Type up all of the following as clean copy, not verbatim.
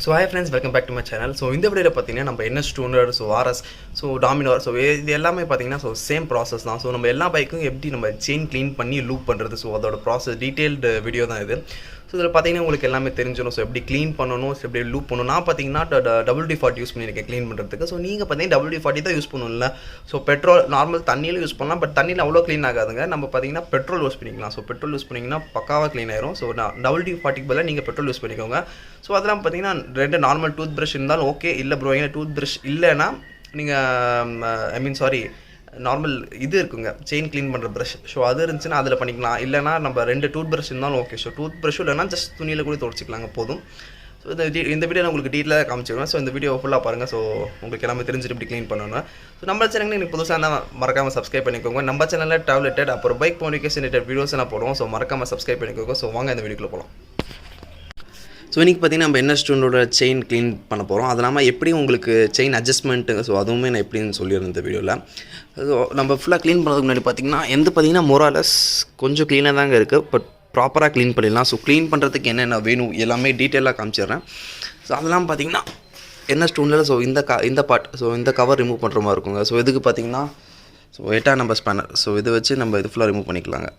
So hi friends, welcome back to my channel. So இந்த வீடியோல பாத்தீங்கன்னா நம்ம NS200 so RS so Dominar so இது எல்லாமே பாத்தீங்கன்னா so சேம் process தான். So நம்ம எல்லா பைக்கும் எப்படி நம்ம செயின் க்ளீன் பண்ணி லூப் பண்றது so அதோட process detailed வீடியோ தான் இது. So இதல பாத்தீங்கன்னா உங்களுக்கு எல்லாமே தெரிஞ்சிரும். So எப்படி க்ளீன் பண்ணனும், so எப்படி லூப் பண்ணனும். நான் பாத்தீங்கன்னா WD40 யூஸ் பண்ணிருக்கேன் க்ளீன் பண்றதுக்கு. So நீங்க பாத்தீங்கன்னா WD40 தான் யூஸ் பண்ணனும்ல. So பெட்ரோல் நார்மல் தண்ணியில யூஸ் பண்ணலாம், பட் தண்ணில அவ்வளவு க்ளீன் ஆகாதுங்க. நம்ம பாத்தீங்கன்னா பெட்ரோல் யூஸ் பண்ணிக்கலாம். So பெட்ரோல் யூஸ் பண்ணீங்கன்னா பக்காவா க்ளீன் ஆயிரும். So WD40 க்கு பதிலா நீங்க பெட்ரோல் யூஸ் பண்ணிக்கோங்க. So அதெல்லாம் பாத்தீங்கன்னா ரெண்டு நார்மல் டூத் பிரஷ் இருந்தாலும் ஓகே. இல்ல ப்ரோ எங்க டூத் பிரஷ் இல்லனா நீங்க நார்மல் இது இருக்குங்க செயின் க்ளீன் பண்ற பிரஷ். ஸோ அது இருந்துச்சுன்னா அதில் பண்ணிக்கலாம். இல்லைனா நம்ம ரெண்டு டூத் பிரஷ் இருந்தாலும் ஓகே. ஸோ டூத் பிரஷ் இல்லைனா ஜஸ்ட் துணியில் கூட துடைச்சிக்கலாங்க போதும். ஸோ இந்த வீடியோ நான் உங்களுக்கு டீட்டெயிலாக காமிச்சிடுவேன். ஸோ இந்த வீடியோ ஃபுல்லாக பாருங்கள். ஸோ உங்களுக்கு எல்லாமே தெரிஞ்சுட்டு இப்படி க்ளீன் பண்ணணும். ஸோ நம்ம சேனல் எனக்கு புதுசாக இருந்தால் மறக்காமல் சப்ஸ்கிரைப் பண்ணிக்கோங்க. நம்ம சேனலில் ட்ராவல் அப்புறம் பைக் மோடிஃபிகேஷன் வீடியோஸ் நான் போடுவோம். ஸோ மறக்காமல் சப்ஸ்கிரைப் பண்ணிக்கோங்க. ஸோ வாங்க இந்த வீடியோக்குள்ள போகலாம். ஸோ இன்றைக்கி பார்த்தீங்கன்னா நம்ம NS200 செயின் க்ளீன் பண்ண போகிறோம். அது இல்லாமல் எப்படி உங்களுக்கு செயின் அட்ஜஸ்ட்மெண்ட்டு ஸோ அதுவுமே நான் எப்படின்னு சொல்லியிருந்தேன் இந்த வீடியோவில். ஸோ நம்ம ஃபுல்லாக க்ளீன் பண்ணுறதுக்கு முன்னாடி பார்த்தீங்கன்னா மோராலஸ் கொஞ்சம் க்ளீனாக தாங்க இருக்குது, பட் ப்ராப்பராக க்ளீன் பண்ணிடலாம். ஸோ க்ளீன் பண்ணுறதுக்கு என்னென்ன வேணும் எல்லாமே டீட்டெயிலாக காமிச்சிடுறேன். ஸோ அதெல்லாம் பார்த்தீங்கன்னா NS200 ஸோ இந்த பார்ட் ஸோ இந்த கவர் ரிமூவ் பண்ணுற மாதிரி இருக்குங்க. ஸோ இதுக்கு பார்த்தீங்கன்னா ஸோ 8 நம்பர் ஸ்பேனர். ஸோ இதை வச்சு நம்ம இது ஃபுல்லாக ரிமூவ் பண்ணிக்கலாங்க.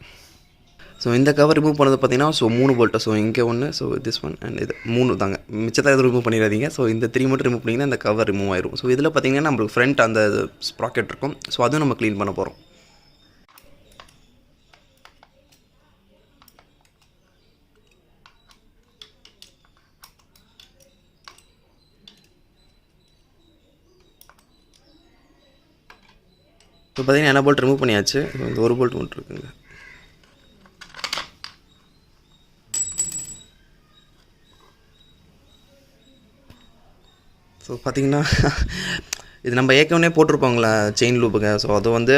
ஸோ இந்த கவர் ரிமூவ் பண்ணது பார்த்தீங்கன்னா ஸோ 3 போல்ட்டு. ஸோ இங்கே ஒன்று, ஸோ திஸ் ஒன் அண்ட் இது 3 தாங்க. மிச்சத்தை எதுவும் ரிமூவ் பண்ணிடாதீங்க. ஸோ இந்த 3 மட்டும் ரிமூவ் பண்ணிங்கன்னா இந்த கவர் ரிமூவ் ஆயிரும். ஸோ இதில் பார்த்தீங்கன்னா நம்மளுக்கு ஃப்ரண்ட் அந்த ஸ்ப்ராக்கெட் இருக்கும். ஸோ அதுவும் நம்ம க்ளீன் பண்ண போகிறோம். இப்போ பார்த்தீங்கன்னா என்ன போல்ட் ரிமூவ் பண்ணியாச்சு. இந்த ஒரு போல்ட் மட்டும் இருக்குங்க. ஸோ பார்த்திங்கன்னா இது நம்ம ஏற்கனவே போட்டிருப்போங்களா செயின் லூப்புங்க. ஸோ அது வந்து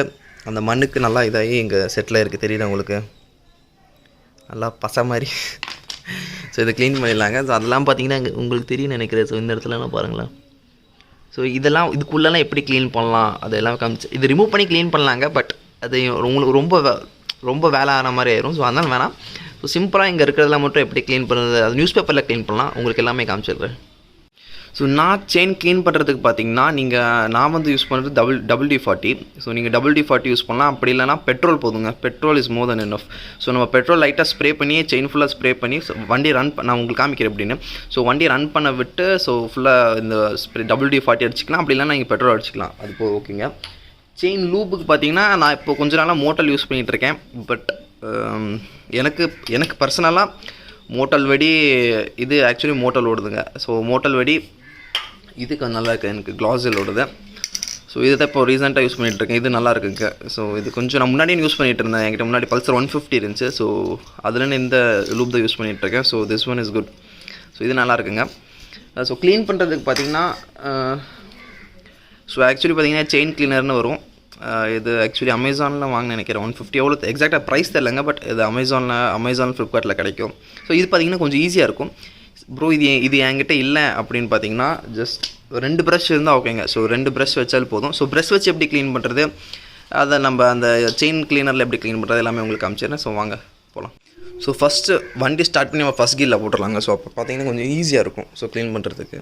அந்த மண்ணுக்கு நல்லா இதாகி எங்கள் செட்டில் இருக்குது, தெரியுது உங்களுக்கு நல்லா பசை மாதிரி. ஸோ இதை க்ளீன் பண்ணிடலாங்க. ஸோ அதெல்லாம் பார்த்திங்கன்னா உங்களுக்கு தெரியும்னு நினைக்கிறேன். ஸோ இந்த இடத்துலலாம் பாருங்களேன். ஸோ இதெல்லாம் இதுக்குள்ளெல்லாம் எப்படி க்ளீன் பண்ணலாம் அதெல்லாம் காமிச்சு இது ரிமூவ் பண்ணி க்ளீன் பண்ணலாங்க. பட் அது உங்களுக்கு ரொம்ப வேலை ஆன மாதிரி ஆயிரும். ஸோ அதனால் வேணாம். ஸோ சிம்பிளாக இங்கே இருக்கிறதெல்லாம் மட்டும் எப்படி க்ளீன் பண்ணுறது, அது நியூஸ் பேப்பரில் க்ளீன் பண்ணலாம். உங்களுக்கு எல்லாமே காமிச்சிடுறேன். ஸோ நான் செயின் க்ளீன் பண்ணுறதுக்கு பார்த்தீங்கன்னா நான் வந்து யூஸ் பண்ணுறது WD40. ஸோ நீங்கள் WD40 யூஸ் பண்ணலாம். அப்படி இல்லைனா பெட்ரோல் போதுங்க. Petrol is more then enough. So நம்ம பெட்ரோல் லைட்டாக ஸ்ப்ரே பண்ணி செயின் ஃபுல்லாக ஸ்ப்ரே பண்ணி வண்டி ரன் நான் உங்களுக்கு காமிக்கிறேன் எப்படின்னு. ஸோ வண்டி ரன் பண்ண விட்டு ஸோ ஃபுல்லாக இந்த ஸ்ப்ரே WD40 அடிச்சிக்கலாம். அப்படி இல்லைனா நீங்கள் பெட்ரோல் அடிச்சிக்கலாம். அது போ ஓகேங்க. செயின் லூப்புக்கு பார்த்தீங்கன்னா நான் இப்போ கொஞ்ச நாளாக மோட்டல் யூஸ் பண்ணிகிட்ருக்கேன். பட் எனக்கு பர்சனலாக மோட்டல் வெடி இது ஆக்சுவலி மோட்டல் ஓடுதுங்க. ஸோ மோட்டல் வெடி இதுக்கு நல்லா இருக்குது. எனக்கு க்ளாஸில் ஓடுது. ஸோ இதை தான் இப்போ ரீசெண்டாக யூஸ் பண்ணிகிட்ருக்கேன். இது நல்லா இருக்குங்க. ஸோ இது கொஞ்சம் நான் முன்னாடியே யூஸ் பண்ணிகிட்டு இருந்தேன். என்கிட்ட முன்னாடி பல்சர் 150 இருந்துச்சு. ஸோ அதில் இந்த லூப் தான் யூஸ் பண்ணிகிட்ருக்கேன். So this one is good. So இது நல்லா இருக்குங்க. ஸோ க்ளீன் பண்ணுறதுக்கு பார்த்தீங்கன்னா ஸோ ஆக்சுவலி பார்த்தீங்கன்னா செயின் க்ளீனர்னு வரும். இது ஆக்சுவலி அமேசானில் வாங்கினேன் நினைக்கிறேன். 150 எவ்வளோ எக்ஸாக்டாக ப்ரைஸ் தெரியலங்க. பட் இது அமேசான் ஃப்ளிப்கார்ட்டில் கிடைக்கும். ஸோ இது பார்த்தீங்கன்னா கொஞ்சம் ஈஸியாக இருக்கும். ப்ரோ இது என்கிட்ட இல்லை அப்படின்னு பார்த்தீங்கன்னா ஜஸ்ட் 2 ப்ரஷ் இருந்தால் ஓகேங்க. ஸோ 2 ப்ரஷ் வச்சால் போதும். ஸோ ப்ரஷ் வச்சு எப்படி க்ளீன் பண்ணுறது, அதை நம்ம அந்த செயின் க்ளீனரில் எப்படி க்ளீன் பண்ணுறது எல்லாமே உங்களுக்கு காமிச்சிடுறேன். ஸோ வாங்க போகலாம். ஸோ ஃபஸ்ட்டு வண்டி ஸ்டார்ட் பண்ணி நம்ம ஃபஸ்ட் கீரில் போட்டுடலாங்க. ஸோ அப்போ பார்த்தீங்கன்னா கொஞ்சம் ஈஸியாக இருக்கும் ஸோ க்ளீன் பண்ணுறதுக்கு.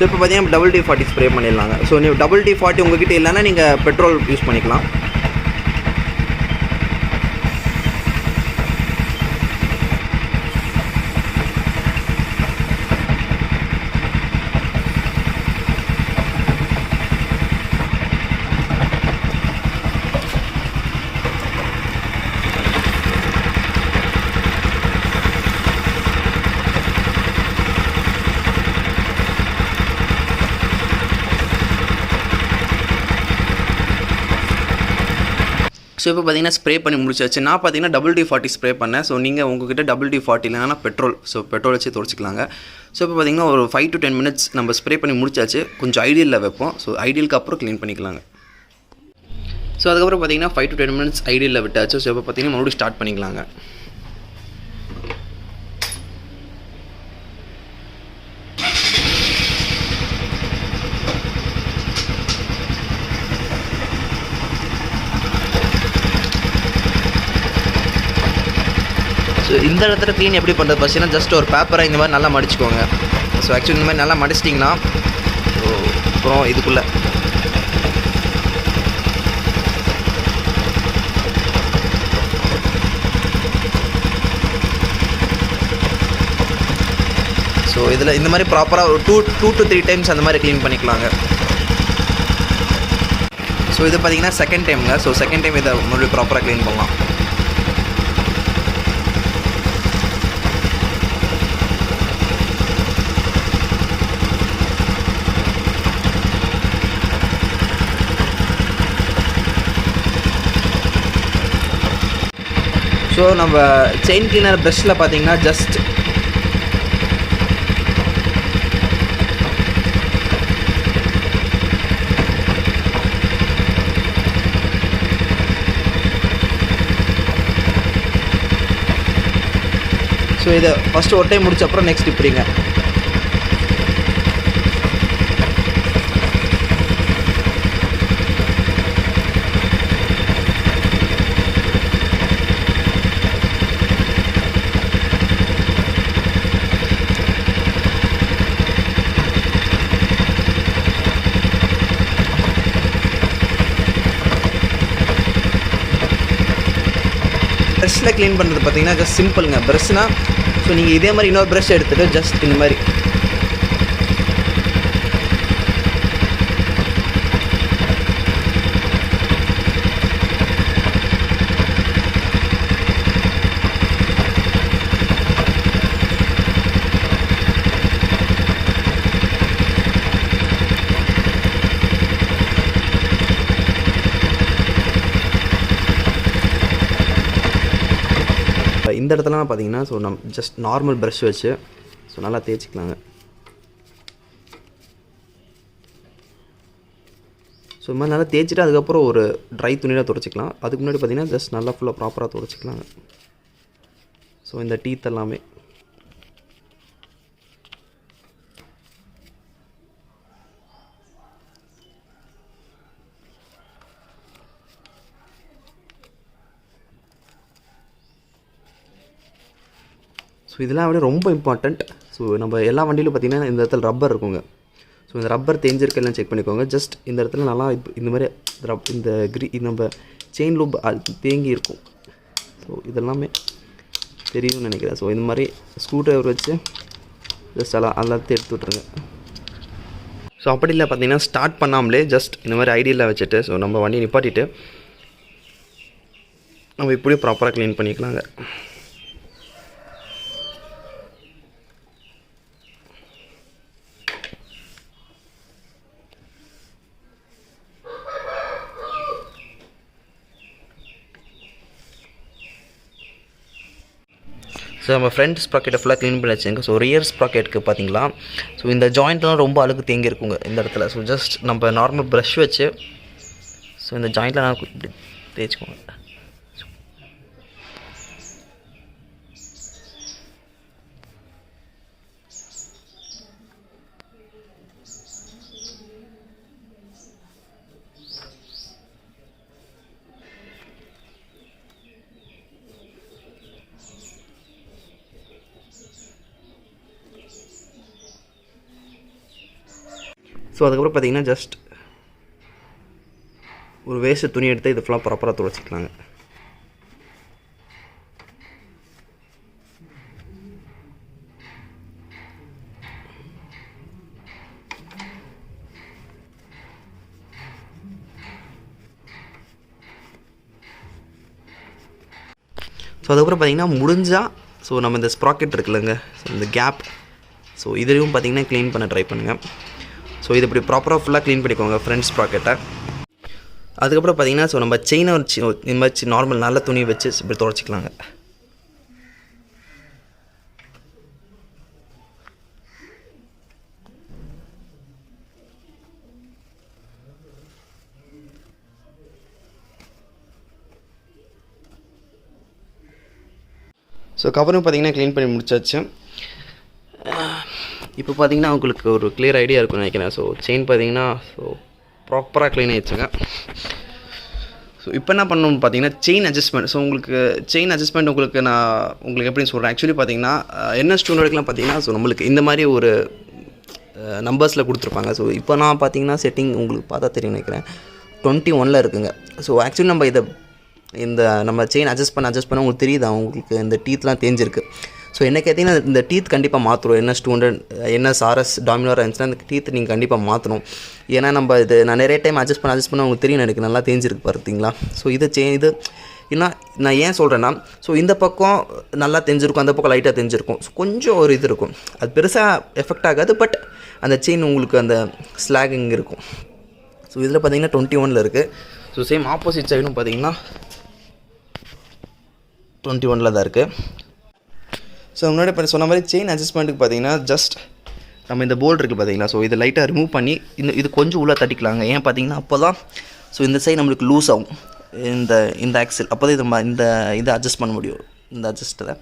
ஸோ இப்போ பார்த்தீங்கன்னா WD40 ஸ்ப்ரே பண்ணிடலாங்க. ஸோ நீங்கள் WD40 உங்கள்கிட்ட இல்லைன்னா நீங்கள் பெட்ரோல் யூஸ் பண்ணிக்கலாம். ஸோ இப்போ பார்த்தீங்கன்னா ஸ்ப்ரே பண்ணி முடிச்சாச்சு. நான் பார்த்தீங்கன்னா WD40 ஸ்ப்ரே பண்ணேன். ஸோ நீங்கள் உங்கள்கிட்ட WD40 இல்லைனா பெட்ரோல் பெட்ரோல் வச்சு துடைச்சிக்கலாங்க. ஸோ இப்போ பார்த்தீங்கன்னா ஒரு 5 to 10 minutes நம்ம ஸ்ப்ரே பண்ணி முடிச்சாச்சு. கொஞ்சம் ஐடியலில் வைப்போம். ஸோ ஐடியலுக்கு அப்புறம் க்ளீன் பண்ணிக்கலாங்க. ஸோ அதுக்கப்புறம் பார்த்தீங்கன்னா 5 to 10 minutes ஐடியலில் விட்டாச்சு. ஸோ இப்போ பார்த்தீங்கன்னா மறுபடியும் ஸ்டார்ட் பண்ணிக்கலாங்க. இந்த இடத்துல க்ளீன் எப்படி பண்ணுறது பார்த்தீங்கன்னா ஜஸ்ட் ஒரு பேப்பரை இந்த மாதிரி நல்லா மடிச்சுக்கோங்க. ஸோ ஆக்சுவலி இந்த மாதிரி நல்லா மடிச்சிட்டிங்கன்னா அப்புறம் இதுக்குள்ளே ஸோ இதில் இந்த மாதிரி ப்ராப்பராக ஒரு 2 to 3 டைம்ஸ் அந்த மாதிரி க்ளீன் பண்ணிக்கலாங்க. ஸோ இது பார்த்தீங்கன்னா செகண்ட் டைமுங்க. ஸோ செகண்ட் டைம் இதை மறுபடியும் ப்ராப்பராக க்ளீன் பண்ணலாம். ஸோ நம்ம செயின் கிளீனர் ப்ரஷ்ஷில் பார்த்தீங்கன்னா ஜஸ்ட் ஸோ இதை ஃபஸ்ட்டு ஒரு டைம் முடிச்ச அப்புறம் நெக்ஸ்ட் இப்படிங்க. ப்ரஷ்ஷில் க்ளீன் பண்ணுறது பார்த்தீங்கன்னா ஜஸ்ட் சிம்பிளுங்க. ப்ரஷ்னால் ஸோ நீங்கள் இதே மாதிரி இன்னொரு ப்ரஷ் எடுத்துகிட்டு ஜஸ்ட் இந்த மாதிரி இந்த இடத்துலலாம் பார்த்தீங்கன்னா ஸோ நம்ம ஜஸ்ட் நார்மல் ப்ரஷ் வச்சு ஸோ நல்லா தேய்ச்சிக்கலாங்க. ஸோ இது மாதிரி நல்லா தேய்ச்சிட்டு அதுக்கப்புறம் ஒரு ட்ரை துணியில் துடைச்சிக்கலாம். அதுக்கு முன்னாடி பார்த்தீங்கன்னா ஜஸ்ட் நல்லா ஃபுல்லாக ப்ராப்பராக துடைச்சிக்கலாங்க. ஸோ இந்த டீத் எல்லாமே ஸோ இதெல்லாம் விட ரொம்ப இம்பார்ட்டண்ட். ஸோ நம்ம எல்லா வண்டியிலும் பார்த்திங்கன்னா இந்த இடத்துல ரப்பர் இருக்குங்க. ஸோ இந்த ரப்பர் தேஞ்சிருக்கெல்லாம் செக் பண்ணிக்கோங்க. ஜஸ்ட் இந்த இடத்துல நல்லா இந்த மாதிரி இந்த நம்ம செயின் லூப் தேங்கி இருக்கும். ஸோ இதெல்லாமே தெரியும்னு நினைக்கிறேன். ஸோ இந்த மாதிரி ஸ்க்ரூ ட்ரைவர் வச்சு ஜஸ்ட் எல்லாத்தையும் எடுத்து விட்ருங்க. ஸோ அப்படி இல்லை பார்த்திங்கன்னா ஸ்டார்ட் பண்ணாமலே ஜஸ்ட் இந்த மாதிரி ஐடியில் வச்சுட்டு ஸோ நம்ம வண்டியை நிப்பாட்டிட்டு நம்ம இப்படியும் ப்ராப்பராக க்ளீன் பண்ணிக்கலாங்க. ஸோ நம்ம ஃப்ரண்ட் ஸ்ப்ராக்கெட்டை ஃபுல்லாக க்ளீன் பண்ணி வச்சுங்க. ஸோ ரியர் ஸ்ப்ராக்கெட்டுக்கு பார்த்தீங்களா ஸோ இந்த ஜாயிண்ட்லாம் ரொம்ப அழுக்கு தேங்கி இருக்குங்க இந்த இடத்துல. ஸோ ஜஸ்ட் நம்ம நார்மல் ப்ரஷ் வச்சு ஸோ இந்த ஜாயிண்ட்டில் நான் தேய்ச்சிக்கோங்க. ஸோ அதுக்கப்புறம் பார்த்தீங்கன்னா ஜஸ்ட் ஒரு வேஸ்ட் துணி எடுத்து இது ஃபுல்லாக ப்ராப்பராக துடைச்சிக்கலாங்க. ஸோ அதுக்கப்புறம் பார்த்தீங்கன்னா முடிஞ்சால் ஸோ நம்ம இந்த ஸ்ப்ராக்கெட் இருக்குல்லங்க ஸோ இந்த கேப் ஸோ இதுலேயும் பார்த்தீங்கன்னா க்ளீன் பண்ண ட்ரை பண்ணுங்கள். ஸோ இது இப்படி ப்ராப்பராக ஃபுல்லாக க்ளீன் பண்ணிக்கோங்க ஃப்ரண்ட் ஸ்ப்ராக்கெட்டை. அதுக்கப்புறம் பார்த்தீங்கன்னா ஸோ நம்ம செயினை வச்சு இந்த மாதிரி நார்மல் நல்ல துணி வச்சு இப்படி துடைச்சிக்கலாங்க. ஸோ கவரும் பார்த்தீங்கன்னா க்ளீன் பண்ணி முடிச்சாச்சு. இப்போ பார்த்தீங்கன்னா உங்களுக்கு ஒரு கிளியர் ஐடியா இருக்கும்னு நினைக்கிறேன். ஸோ செயின் பார்த்தீங்கன்னா ஸோ ப்ராப்பராக க்ளீன் ஆகிடுச்சுங்க. ஸோ இப்போ என்ன பண்ணணும்னு பார்த்தீங்கன்னா செயின் அட்ஜஸ்ட்மெண்ட். ஸோ உங்களுக்கு செயின் அட்ஜஸ்ட்மெண்ட் உங்களுக்கு எப்படின்னு சொல்கிறேன். ஆக்சுவலி பார்த்தீங்கன்னா NS200க்குலாம் பார்த்தீங்கன்னா ஸோ நம்மளுக்கு இந்த மாதிரி ஒரு நம்பர்ஸில் கொடுத்துருப்பாங்க. ஸோ இப்போ நான் பார்த்தீங்கன்னா செட்டிங் உங்களுக்கு பார்த்தா தெரியும் நினைக்கிறேன் 21 இருக்குங்க. ஸோ ஆக்சுவலி நம்ம செயின் அட்ஜஸ்ட் பண்ண உங்களுக்கு தெரியுதா, உங்களுக்கு இந்த டீத்லாம் தேஞ்சிருக்கு. ஸோ என்ன கேட்டிங்கன்னா இந்த டீத் கண்டிப்பாக மாற்றணும். NS200 NSRS டாமினோராக இருந்துச்சுன்னா அந்த டீத் நீங்கள் கண்டிப்பாக மாற்றணும். ஏன்னா நான் நிறைய டைம் அட்ஜஸ்ட் பண்ண உங்களுக்கு தெரியும் எனக்கு நல்லா தேஞ்சிருக்கு பார்த்தீங்களா. ஸோ இது ஏன்னா நான் ஏன் சொல்கிறேன்னா ஸோ இந்த பக்கம் நல்லா தெரிஞ்சிருக்கும், அந்த பக்கம் லைட்டாக தெரிஞ்சிருக்கும். ஸோ கொஞ்சம் ஒரு இது இருக்கும், அது பெருசாக எஃபெக்ட் ஆகாது. பட் அந்த செயின் உங்களுக்கு அந்த ஸ்லாகிங் இருக்கும். ஸோ இதில் பார்த்தீங்கன்னா 21 இருக்குது. ஸோ சேம் ஆப்போசிட் சைடும் பார்த்தீங்கன்னா 21 தான் இருக்குது. ஸோ முன்னாடி இப்போ சொன்ன மாதிரி செயின் அட்ஜஸ்ட்மெண்ட்டுக்கு பார்த்தீங்கன்னா ஜஸ்ட் நம்ம இந்த போல்ட் இருக்குது பார்த்தீங்களா. ஸோ இதை லைட்டாக ரிமூவ் பண்ணி இது கொஞ்சம் உள்ளே தட்டிக்கலாங்க. ஏன் பார்த்தீங்கன்னா அப்போ தான் ஸோ இந்த சைடு நம்மளுக்கு லூஸ் ஆகும், இந்த ஆக்சில். அப்போ தான் இதை அட்ஜஸ்ட் பண்ண முடியும், இந்த அட்ஜஸ்ட்டில்.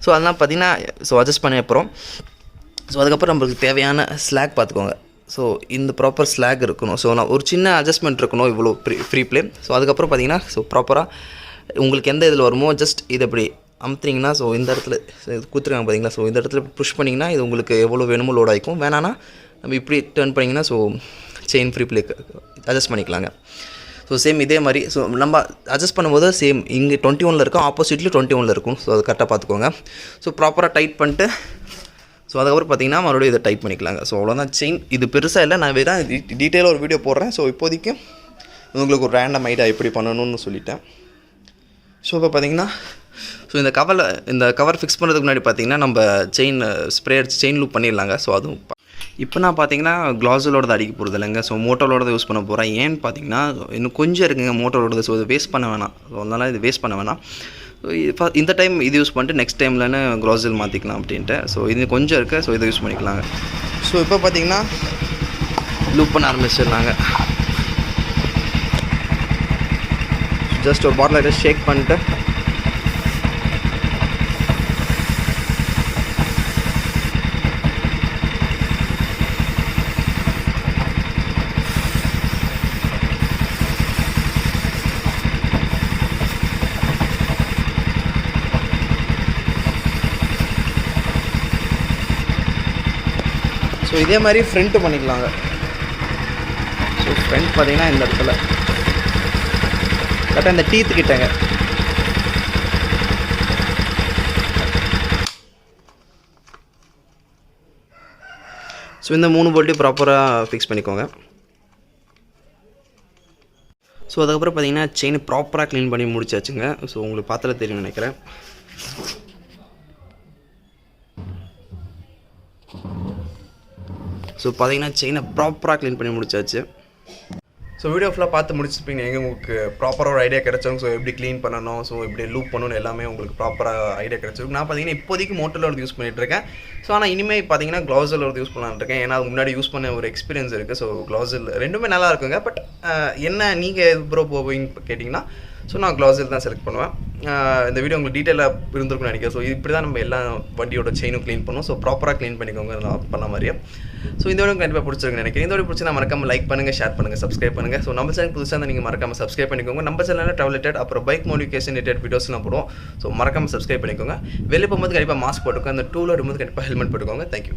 ஸோ அதெல்லாம் பார்த்தீங்கன்னா ஸோ அட்ஜஸ்ட் பண்ண அப்புறம் ஸோ அதுக்கப்புறம் நம்மளுக்கு தேவையான ஸ்லாக் பார்த்துக்கோங்க. ஸோ இந்த ப்ராப்பர் ஸ்லாக் இருக்கணும். ஸோ நான் ஒரு சின்ன அட்ஜஸ்ட்மெண்ட் இருக்கணும், இவ்வளோ ஃப்ரீ ப்ளே. ஸோ அதுக்கப்புறம் பார்த்தீங்கன்னா ஸோ ப்ராப்பராக உங்களுக்கு எந்த இதில் வருமோ ஜஸ்ட் இதை இப்படி அமுத்துறீங்கன்னா ஸோ இந்த இடத்துல கொடுத்துருக்காங்க பார்த்தீங்களா. ஸோ இந்த இடத்துல புஷ் பண்ணிங்கன்னா இது உங்களுக்கு எவ்வளோ வேணுமோ லோட் ஆகிக்கும். வேணான்னா நம்ம இப்படி டர்ன் பண்ணிங்கன்னா so chain free play adjust பண்ணிக்கலாங்க. ஸோ சேம் இதே மாதிரி ஸோ நம்ம அட்ஜஸ்ட் பண்ணும்போது சேம் இங்கே 21 இருக்கும், ஆப்போசிட்லேயும் 21 இருக்கும். ஸோ அது கரெக்டாக பார்த்துக்கோங்க. ஸோ ப்ராப்பராக டைட் பண்ணிட்டு ஸோ அதுக்கப்புறம் பார்த்தீங்கன்னா மறுபடியும் இதை டைட் பண்ணிக்கலாங்க. ஸோ அவ்வளோதான் செயின். இது பெருசாக இல்லை, நான் வேறு டீட்டெயிலாக ஒரு வீடியோ போடுறேன். ஸோ இப்போதைக்கு உங்களுக்கு ஒரு ரேண்டம் ஐடியா எப்படி பண்ணணும்னு சொல்லிட்டேன். ஸோ இப்போ பார்த்தீங்கன்னா ஸோ இந்த கவர் ஃபிக்ஸ் பண்ணுறதுக்கு முன்னாடி பார்த்தீங்கன்னா நம்ம ஸ்ப்ரே அடிச்சு செயின் லூப் பண்ணிடலாங்க. ஸோ அதுவும் இப்போ நான் பார்த்தீங்கன்னா க்ளாஸலோட தான் அடிக்க போகிறது இல்லைங்க. ஸோ மோட்டோலோட தான் யூஸ் பண்ண போகிறேன். ஏன்னு பார்த்தீங்கன்னா இன்னும் கொஞ்சம் இருக்குங்க மோட்டோலோட. ஸோ இது வேஸ்ட் பண்ண வேணாம். ஸோ அதனால் இது வேஸ்ட் பண்ண வேணாம். இந்த டைம் இது யூஸ் பண்ணிட்டு நெக்ஸ்ட் டைம்லன்னு க்ளாஸல் மாற்றிக்கலாம் அப்படின்ட்டு. ஸோ இது கொஞ்சம் இருக்குது, ஸோ இதை யூஸ் பண்ணிக்கலாங்க. ஸோ இப்போ பார்த்தீங்கன்னா லூப் பண்ண ஆரம்பிச்சிடலாங்க. ஜஸ்ட் ஒரு பாட்டில் ஷேக் பண்ணிட்டு ஸோ இதே மாதிரி ஃப்ரண்ட்டு பண்ணிக்கலாங்க. ஸோ ஃப்ரண்ட் பார்த்தீங்கன்னா இந்த இடத்துல கரெக்டாக இந்த டீத்து கிட்டங்க. ஸோ இந்த 3 போல்ட்டையும் ப்ராப்பராக ஃபிக்ஸ் பண்ணிக்கோங்க. ஸோ அதுக்கப்புறம் பார்த்தீங்கன்னா செயின் ப்ராப்பராக க்ளீன் பண்ணி முடிச்சாச்சுங்க. ஸோ உங்களுக்கு பார்த்தாலே தெரியும்னு நினைக்கிறேன். ஸோ பார்த்தீங்கன்னா செயினை ப்ராப்பராக க்ளீன் பண்ணி முடிச்சாச்சு. ஸோ வீடியோ ஃபுல்லாக பார்த்து முடிச்சிருப்பீங்க. உங்களுக்கு ப்ராப்பராக ஒரு ஐடியா கிடச்சோம். ஸோ எப்படி க்ளீன் பண்ணணும், ஸோ எப்படி லூப் பண்ணணும் எல்லாமே உங்களுக்கு ப்ராப்பராக ஐடியா கிடச்சிருக்கு. நான் பார்த்தீங்கன்னா இப்போதைக்கு மோட்டரில் யூஸ் பண்ணிகிட்ருக்கேன். ஸோ ஆனால் இனிமேல் பார்த்தீங்கன்னா க்ளவுஸில் யூஸ் பண்ணலான்ட்ருக்கேன். ஏன்னா அதுக்கு முன்னாடி யூஸ் பண்ண ஒரு எக்ஸ்பீரியன்ஸ் இருக்குது. ஸோ க்ளவுஸில் ரெண்டுமே நல்லா இருக்குங்க. பட் என்ன நீங்கள் ப்ரோ போவீங்க கேட்டிங்கன்னா ஸோ நான் க்ளவுஸில் தான் செலக்ட் பண்ணுவேன். இந்த வீடியோ உங்களுக்கு டீட்டெயிலாக இருந்திருக்குன்னு நினைக்கிறேன். ஸோ இப்படி தான் நம்ம எல்லா வண்டியோட செயினும் க்ளீன் பண்ணுவோம். ஸோ ப்ராப்பராக க்ளீன் பண்ணிக்கோங்க நான் பண்ண மாதிரியே. ஸோ இந்த வீடியோ கண்டிப்பாக பிடிச்சிருக்குன்னு நினைக்கிறேன். இந்த வீடியோ பிடிச்சா மறக்காம லைக் பண்ணுங்கள், ஷேர் பண்ணுங்கள், சப்ஸ்கிரைப் பண்ணுங்கள். ஸோ நம்ம சேனல் புதுசாக நீங்கள் மறக்காம சப்ஸ்கிரைப் பண்ணிக்கோங்க. நம்ம சேனலில் ட்ராவல் அப்புறம் பைக் மோடிஃபிகேஷன் ரிலேட்டட் வீடியோஸ்லாம் போடுவோம். ஸோ மறக்காம சப்ஸ்கிரைப் பண்ணிக்கோங்க. வெளியே போகும்போது கண்டிப்பாக மாஸ்க் போட்டுக்கோங்க. அந்த டூவில் வரும்போது கண்டிப்பாக ஹெல்மெட் போட்டுக்கோங்க. தேங்க்யூ.